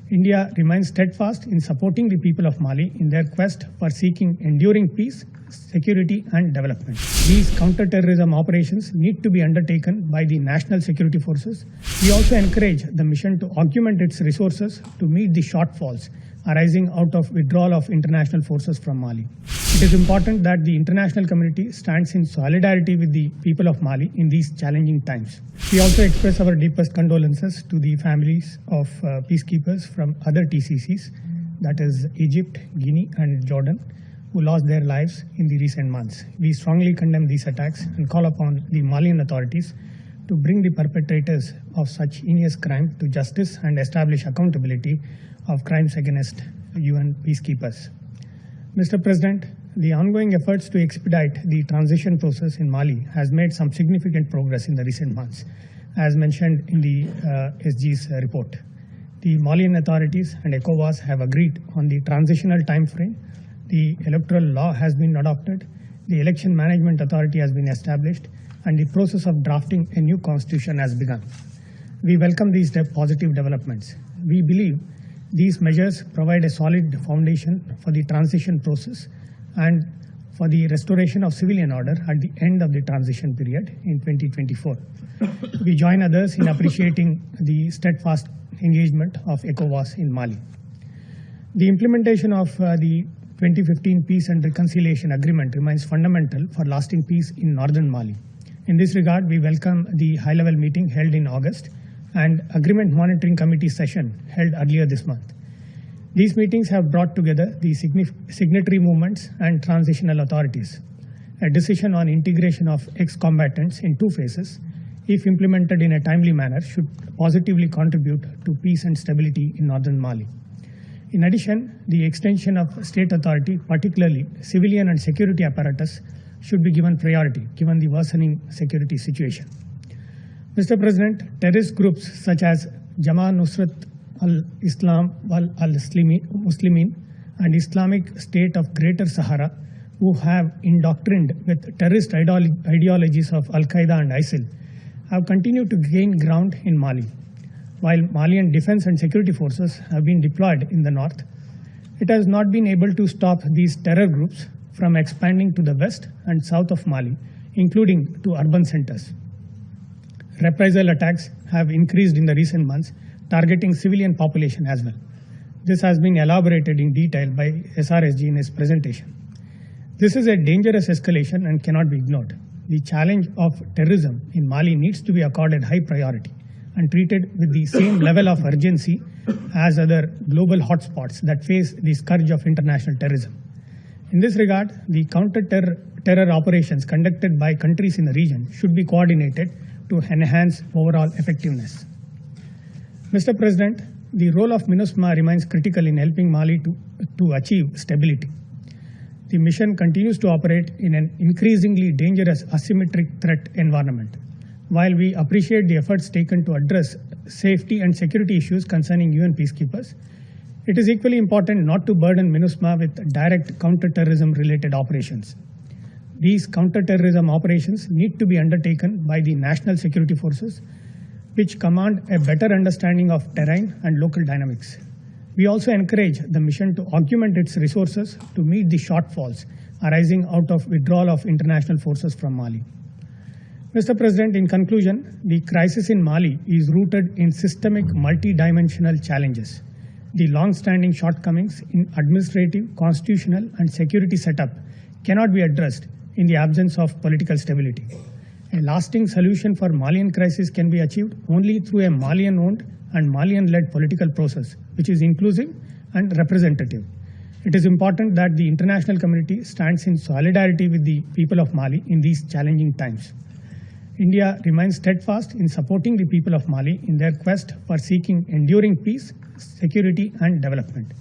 India remains steadfast in supporting the people of Mali in their quest for seeking enduring peace, security and development. These counter-terrorism operations need to be undertaken by the national security forces. We also encourage the mission to augment its resources to meet the shortfalls arising out of withdrawal of international forces from Mali. It is important that the international community stands in solidarity with the people of Mali in these challenging times. We also express our deepest condolences to the families of peacekeepers from other TCCs, that is Egypt, Guinea and Jordan, who lost their lives in the recent months. We strongly condemn these attacks and call upon the Malian authorities to bring the perpetrators of such heinous crime to justice and establish accountability of crimes against UN peacekeepers. Mr. President, the ongoing efforts to expedite the transition process in Mali has made some significant progress in the recent months, as mentioned in the SG's report. The Malian authorities and ECOWAS have agreed on the transitional time frame. The electoral law has been adopted, the election management authority has been established, and the process of drafting a new constitution has begun. We welcome these positive developments. We believe these measures provide a solid foundation for the transition process and for the restoration of civilian order at the end of the transition period in 2024. We join others in appreciating the steadfast engagement of ECOWAS in Mali. The implementation of the 2015 Peace and Reconciliation Agreement remains fundamental for lasting peace in northern Mali. In this regard, we welcome the high-level meeting held in August and Agreement Monitoring Committee session held earlier this month. These meetings have brought together the signatory movements and transitional authorities. A decision on integration of ex-combatants in 2 phases, if implemented in a timely manner, should positively contribute to peace and stability in northern Mali. In addition, the extension of state authority, particularly civilian and security apparatus, should be given priority given the worsening security situation. Mr. President, terrorist groups such as Jama Nusrat al-Islam wal-Muslimin and Islamic State of Greater Sahara, who have indoctrined with terrorist ideologies of Al-Qaeda and ISIL, have continued to gain ground in Mali. While Malian defense and security forces have been deployed in the north, it has not been able to stop these terror groups from expanding to the west and south of Mali, including to urban centers. Reprisal attacks have increased in the recent months, targeting civilian population as well. This has been elaborated in detail by SRSG in his presentation. This is a dangerous escalation and cannot be ignored. The challenge of terrorism in Mali needs to be accorded high priority and treated with the same level of urgency as other global hotspots that face the scourge of international terrorism. In this regard, the counter-terror operations conducted by countries in the region should be coordinated to enhance overall effectiveness. Mr. President, the role of MINUSMA remains critical in helping Mali to achieve stability. The mission continues to operate in an increasingly dangerous asymmetric threat environment. While we appreciate the efforts taken to address safety and security issues concerning UN peacekeepers, it is equally important not to burden MINUSMA with direct counter-terrorism related operations. These counter-terrorism operations need to be undertaken by the national security forces, which command a better understanding of terrain and local dynamics. We also encourage the mission to augment its resources to meet the shortfalls arising out of withdrawal of international forces from Mali. Mr. President, in conclusion, the crisis in Mali is rooted in systemic multidimensional challenges. The long-standing shortcomings in administrative, constitutional and security setup cannot be addressed in the absence of political stability. A lasting solution for Malian crisis can be achieved only through a Malian-owned and Malian-led political process, which is inclusive and representative. It is important that the international community stands in solidarity with the people of Mali in these challenging times. India remains steadfast in supporting the people of Mali in their quest for seeking enduring peace, security and development.